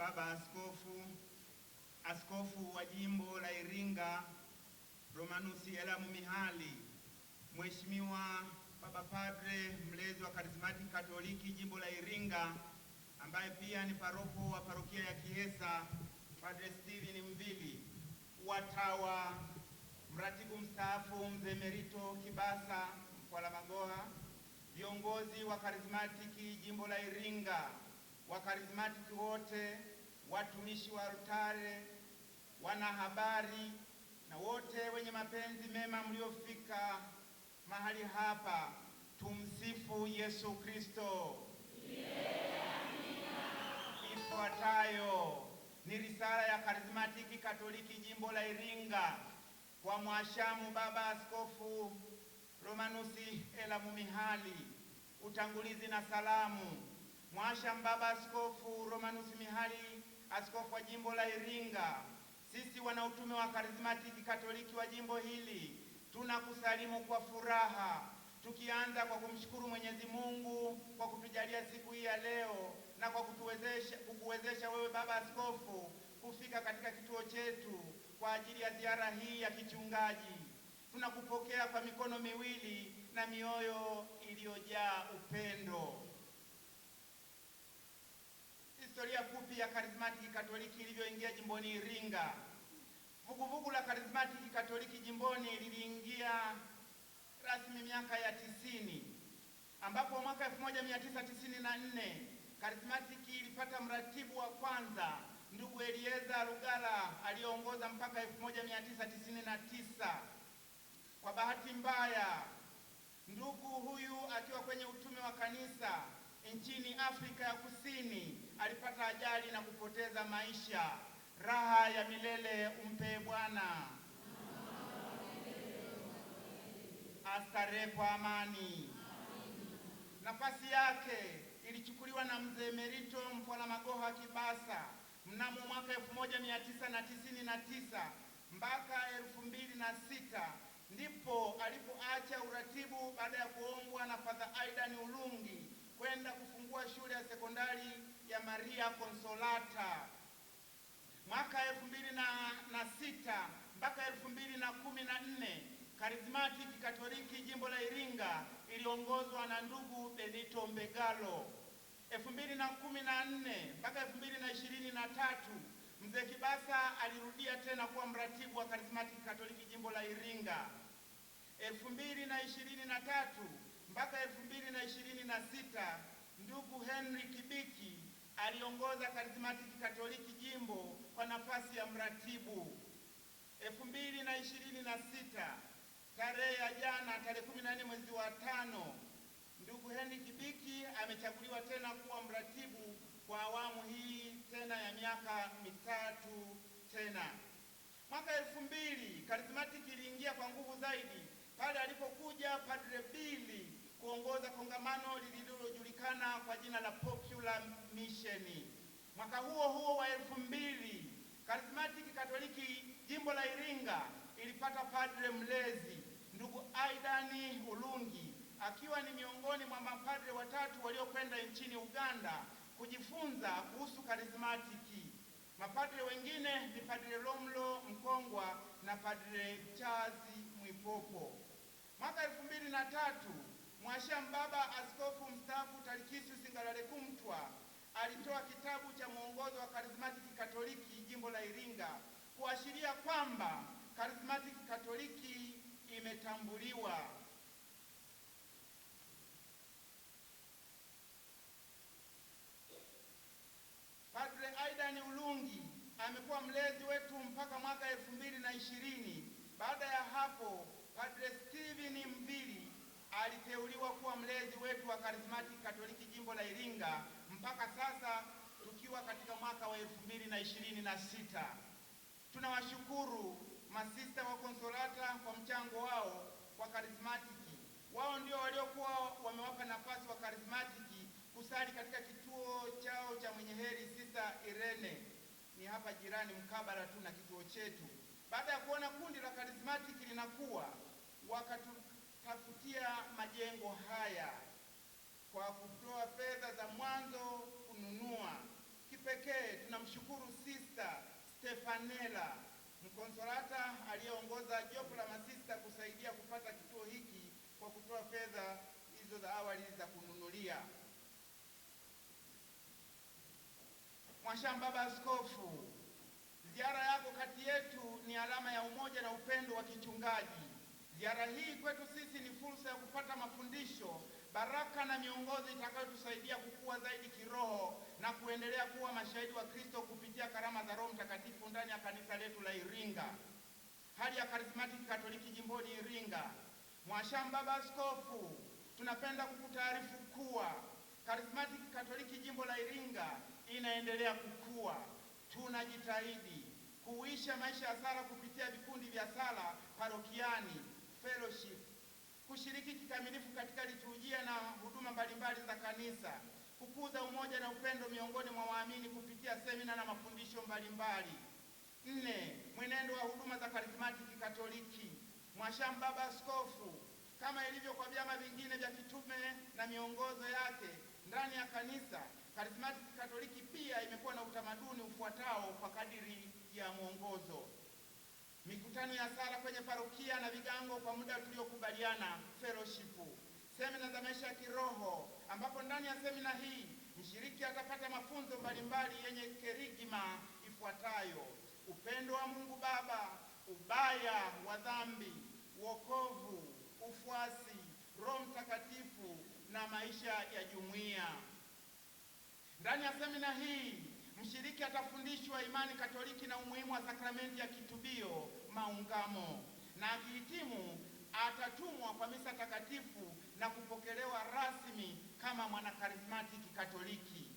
Baba Askofu wa Jimbo la Iringa Romanus Elamu Mihali, Mheshimiwa Baba Padre mlezi wa Karismatiki Katoliki Jimbo la Iringa ambaye pia ni paroko wa parokia ya Kihesa, Padre Steven Mvili, watawa, mratibu mstaafu Mzee Merito Kibasa Mkwalamagoha, viongozi wa Karismatiki Jimbo la Iringa, wakarismatiki wote, watumishi wa altare, wanahabari na wote wenye mapenzi mema mliofika mahali hapa. Tumsifu Yesu Kristo. Ifuatayo ni risala ya Karismatiki Katoliki Jimbo la Iringa kwa Mhashamu Baba Askofu Romanus Elamu Mihali. Utangulizi na salamu. Mhashamu Baba Askofu Romanus Mihali, askofu wa Jimbo la Iringa, sisi wanautume wa Karismatiki Katoliki wa jimbo hili tunakusalimu kwa furaha, tukianza kwa kumshukuru Mwenyezi Mungu kwa kutujalia siku hii ya leo na kwa kukuwezesha wewe Baba Askofu kufika katika kituo chetu kwa ajili ya ziara hii ya kichungaji. Tunakupokea kwa mikono miwili na mioyo iliyojaa upendo. Historia fupi ya Karismatiki Katoliki ilivyoingia jimboni Iringa. Vuguvugu la Karismatiki Katoliki jimboni liliingia rasmi miaka ya 90, ambapo mwaka 1994 Karismatiki ilipata mratibu wa kwanza, ndugu Elieza Rugala, aliongoza mpaka 1999. Kwa bahati mbaya, ndugu huyu akiwa kwenye utume wa kanisa nchini Afrika ya Kusini alipata ajali na kupoteza maisha. Raha ya milele umpe Bwana, astarehe kwa amani. Nafasi yake ilichukuliwa na Mzee Merito Mkwalamagoha Kibasa mnamo mwaka 1999 mpaka 2006, ndipo alipoacha uratibu baada ya kuombwa na Father Aidan Ulungi kwenda kufungua shule ya sekondari ya Maria Consolata. Mwaka 2006 mpaka 2014 Karismatiki Katoliki Jimbo la Iringa iliongozwa na ndugu Benito Mbegalo. 2014 mpaka 2023 Mzee Kibasa alirudia tena kuwa mratibu wa Karismatiki Katoliki Jimbo la Iringa. 2023 mpaka 2026 ndugu Henry Kibiki aliongoza Karismatiki Katoliki Jimbo kwa nafasi ya mratibu. 2026 tarehe ya jana, tarehe 14 mwezi wa 5, ndugu Henry Kibiki amechaguliwa tena kuwa mratibu kwa awamu hii tena ya miaka mitatu tena. Mwaka 2000 Karismatiki iliingia kwa nguvu zaidi pale alipokuja Padre Bili kuongoza kongamano lililojulikana kwa jina la Popular Mission. Mwaka huo huo wa 2000 Karismatiki Katoliki Jimbo la Iringa ilipata padre mlezi ndugu Aidan Ulungi, akiwa ni miongoni mwa mapadre watatu waliokwenda nchini Uganda kujifunza kuhusu Karismatiki. Mapadre wengine ni Padre Romlo Mkongwa na Padre Chazi Mwipopo. Mwaka 2003 Mhashamu Baba Askofu mstaafu Talikisius Ngalalekumtwa alitoa kitabu cha mwongozo wa Karismatiki Katoliki Jimbo la Iringa kuashiria kwamba Karismatiki Katoliki imetambuliwa. Padre Aidan Ulungi amekuwa mlezi wetu mpaka mwaka 2020. Baada ya hapo Padre Steven Mvili aliteuliwa kuwa mlezi wetu wa Karismatiki Katoliki Jimbo la Iringa mpaka sasa tukiwa katika mwaka wa 2026. Tunawashukuru masista wa Konsolata kwa mchango wao kwa Karismatiki. Wao ndio waliokuwa wamewapa nafasi wa Karismatiki kusali katika kituo chao cha Mwenye Heri Sister Irene, ni hapa jirani mkabala tu na kituo chetu. Baada ya kuona kundi la Karismatiki linakuwa, wakatutafutia majengo haya kwa kutoa fedha za mwanzo kununua. Kipekee tunamshukuru Sister Stefanela Mkonsolata aliyeongoza jopo la masista kusaidia kupata kituo hiki kwa kutoa fedha hizo za awali za kununulia. Mwashamba Baba Askofu, ziara yako kati yetu ni alama ya umoja na upendo wa kichungaji. Ziara hii kwetu sisi ni fursa ya kupata mafundisho, baraka na miongozo itakayotusaidia kukua zaidi kiroho na kuendelea kuwa mashahidi wa Kristo kupitia karama za Roho Mtakatifu ndani ya kanisa letu la Iringa. Hali ya Karismatiki Katoliki jimboni Iringa. Mwashamba Baba Askofu, tunapenda kukutaarifu kuwa Karismatiki Katoliki jimbo la Iringa inaendelea kukua. Tunajitahidi kuisha maisha ya sala kupitia vikundi vya sala parokiani, fellowship, kushiriki kikamilifu katika liturujia na huduma mbalimbali za kanisa, kukuza umoja na upendo miongoni mwa waamini kupitia semina na mafundisho mbalimbali. 4. Mwenendo wa huduma za Karismatiki Katoliki. Mwashamba Baba Askofu, kama ilivyo kwa vyama vingine vya kitume na miongozo yake ndani ya kanisa, Karismatiki Katoliki pia imekuwa na utamaduni ufuatao kwa kadiri ya mwongozo: mikutano ya sala kwenye parokia na vigango kwa muda tuliokubaliana, fellowship; semina za maisha ya kiroho, ambapo ndani ya semina hii mshiriki atapata mafunzo mbalimbali yenye kerigma ifuatayo: upendo wa Mungu Baba, ubaya wa dhambi, wokovu, ufuasi, Roho Mtakatifu na maisha ya jumuiya. Ndani ya semina hii mshiriki atafundishwa imani Katoliki na umuhimu wa sakramenti ya kitubio, maungamo, na akihitimu atatumwa kwa misa takatifu na kupokelewa rasmi kama mwanakarismatiki Katoliki.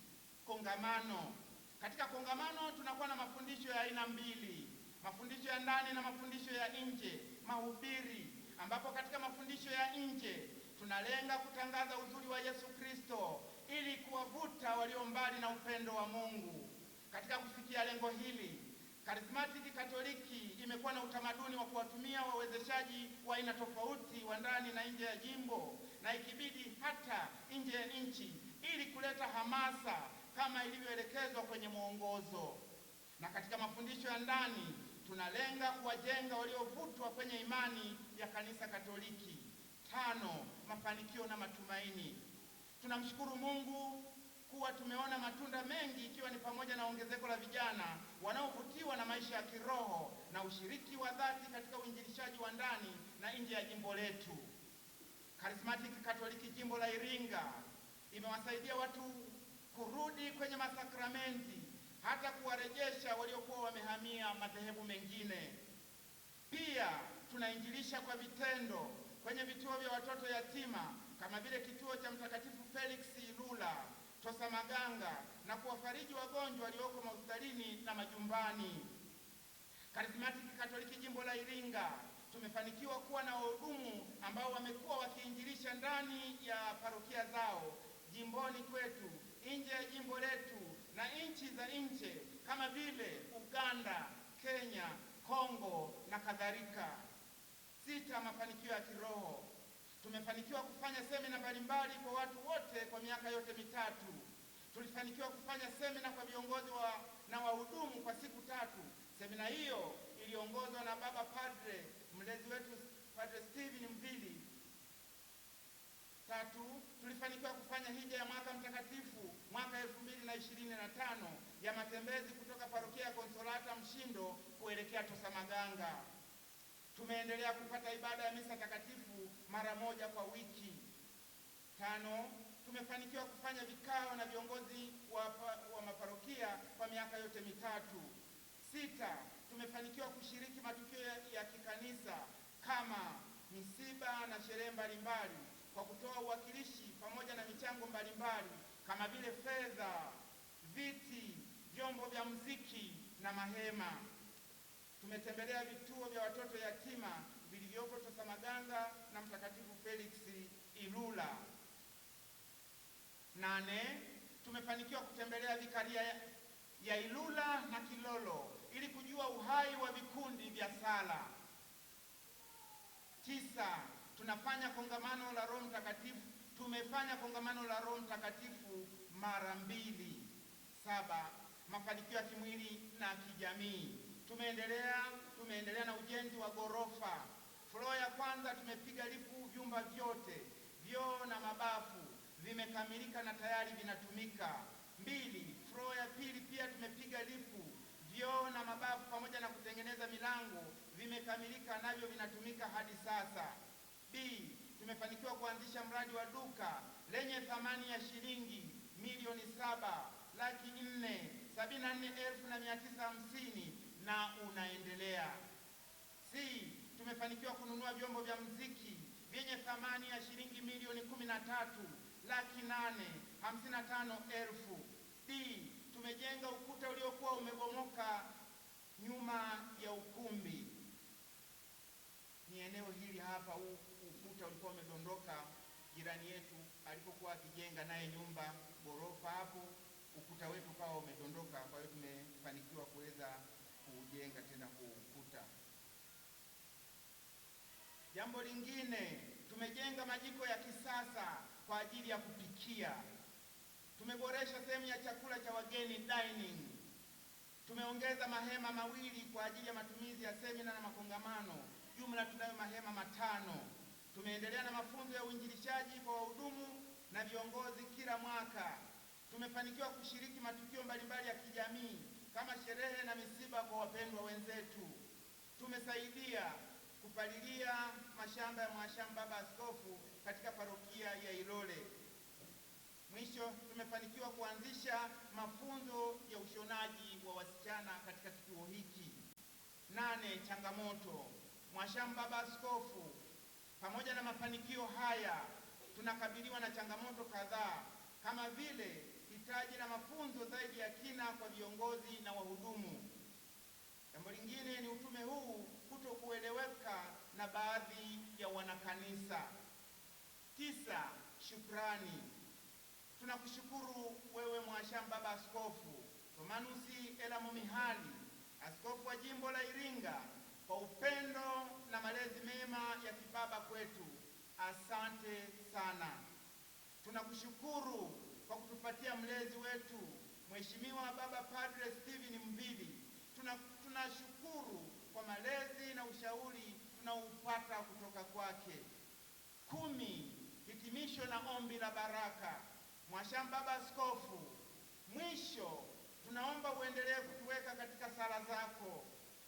Kongamano. Katika kongamano tunakuwa na mafundisho ya aina mbili: mafundisho ya ndani na mafundisho ya nje, mahubiri, ambapo katika mafundisho ya nje tunalenga kutangaza uzuri wa Yesu Kristo ili kuwavuta walio mbali na upendo wa Mungu. Katika kufikia lengo hili, Karismatiki Katoliki imekuwa na utamaduni wa kuwatumia wawezeshaji wa aina tofauti wa ndani na nje ya jimbo, na ikibidi hata nje ya nchi, ili kuleta hamasa kama ilivyoelekezwa kwenye mwongozo. Na katika mafundisho ya ndani tunalenga kuwajenga waliovutwa kwenye imani ya Kanisa Katoliki. 5. Mafanikio na matumaini. Tunamshukuru Mungu kuwa tumeona matunda mengi, ikiwa ni pamoja na ongezeko la vijana wanaovutiwa na maisha ya kiroho na ushiriki wa dhati katika uinjilishaji wa ndani na nje ya jimbo letu. Karismatiki Katoliki jimbo la Iringa imewasaidia watu kurudi kwenye masakramenti, hata kuwarejesha waliokuwa wamehamia madhehebu mengine. Pia tunainjilisha kwa vitendo kwenye vituo vya watoto yatima kama vile kituo cha Mtakatifu Felix Ilula, Tosamaganga, na kuwafariji wagonjwa walioko mahospitalini na majumbani. Karismatiki Katoliki jimbo la Iringa tumefanikiwa kuwa na wahudumu ambao wamekuwa wakiinjilisha ndani ya parokia zao, jimboni kwetu, nje ya jimbo letu na nchi za nje kama vile Uganda, Kenya, Kongo na kadhalika. 6. Mafanikio ya kiroho. Tumefanikiwa kufanya semina mbalimbali kwa watu wote kwa miaka yote mitatu. Tulifanikiwa kufanya semina kwa viongozi na wahudumu kwa siku 3. Semina hiyo iliongozwa na Baba Padre, mlezi wetu Padre Steven Mvili. 3. Tulifanikiwa kufanya hija ya mwaka mtakatifu mwaka 2025 ya matembezi kutoka parokia ya Konsolata Mshindo kuelekea Tosamaganga. Tumeendelea kupata ibada ya misa takatifu mara moja kwa wiki. 5. Tumefanikiwa kufanya vikao na viongozi wa maparokia kwa miaka yote mitatu. 6. Tumefanikiwa kushiriki matukio ya kikanisa kama misiba na sherehe mbalimbali kwa kutoa uwakilishi pamoja na michango mbalimbali kama vile fedha, viti, vyombo vya muziki na mahema. Tumetembelea vituo vya watoto yatima vilivyopo Tosamaganga na Mtakatifu Felix Ilula. 8. Tumefanikiwa kutembelea vikaria ya Ilula na Kilolo ili kujua uhai wa vikundi vya sala. 9. Tunafanya kongamano la Roho Mtakatifu. Tumefanya kongamano la Roho Mtakatifu mara 2. 7. mafanikio ya kimwili na kijamii. Tumeendelea na ujenzi wa ghorofa. Floor ya kwanza tumepiga lipu vyumba vyote, vyoo na mabafu vimekamilika na tayari vinatumika. 2. Floor ya pili pia tumepiga lipu, vyoo na mabafu pamoja na kutengeneza milango vimekamilika, navyo vinatumika hadi sasa. B. Tumefanikiwa kuanzisha mradi wa duka lenye thamani ya shilingi milioni 7,474,950 na unaendelea. C. Tumefanikiwa kununua vyombo vya muziki vyenye thamani ya shilingi milioni 13,855,000. D. Tumejenga ukuta uliokuwa umebomoka nyuma ya ukumbi. Ni eneo hili hapa, huu ukuta ulikuwa umedondoka, jirani yetu alipokuwa akijenga naye nyumba ghorofa hapo, ukuta wetu ukawa umedondoka. Kwa hiyo tumefanikiwa kuweza kujenga tena huu ukuta. Jambo lingine, tumejenga majiko ya kisasa kwa ajili ya kupikia. Tumeboresha sehemu ya chakula cha wageni dining. Tumeongeza mahema 2 kwa ajili ya matumizi ya semina na makongamano. Jumla tunayo mahema 5. Tumeendelea na mafunzo ya uinjilishaji kwa wahudumu na viongozi kila mwaka. Tumefanikiwa kushiriki matukio mbalimbali ya kijamii kama sherehe na misiba kwa wapendwa wenzetu. Tumesaidia kupalilia mashamba ya Mhashamu Baba Askofu katika parokia ya Ilole. Mwisho, tumefanikiwa kuanzisha mafunzo ya ushonaji wa wasichana katika kituo hiki. 8. Changamoto. Mhashamu Baba Askofu, pamoja na mafanikio haya, tunakabiliwa na changamoto kadhaa kama vile hitaji la mafunzo zaidi ya kina kwa viongozi na wahudumu. Jambo lingine ni utume huu kutokueleweka na baadhi ya wanakanisa. 9. Shukrani. Tunakushukuru wewe Mhashamu Baba Askofu Romanus Elamu Mihali, askofu wa jimbo la Iringa, kwa upendo na malezi mema ya kibaba kwetu. Asante sana. Tunakushukuru kwa kutupatia mlezi wetu Mheshimiwa Baba Padre Steven Mvili. Tunashukuru kwa malezi na ushauri tunaoupata kutoka kwake. 10. Hitimisho na ombi la baraka. Mhashamu Baba Askofu, mwisho tunaomba uendelee kutuweka katika sala zako.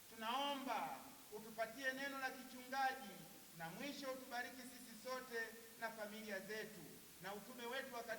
Tunaomba utupatie neno la kichungaji, na mwisho utubariki sisi sote na familia zetu, na utume wetu wakati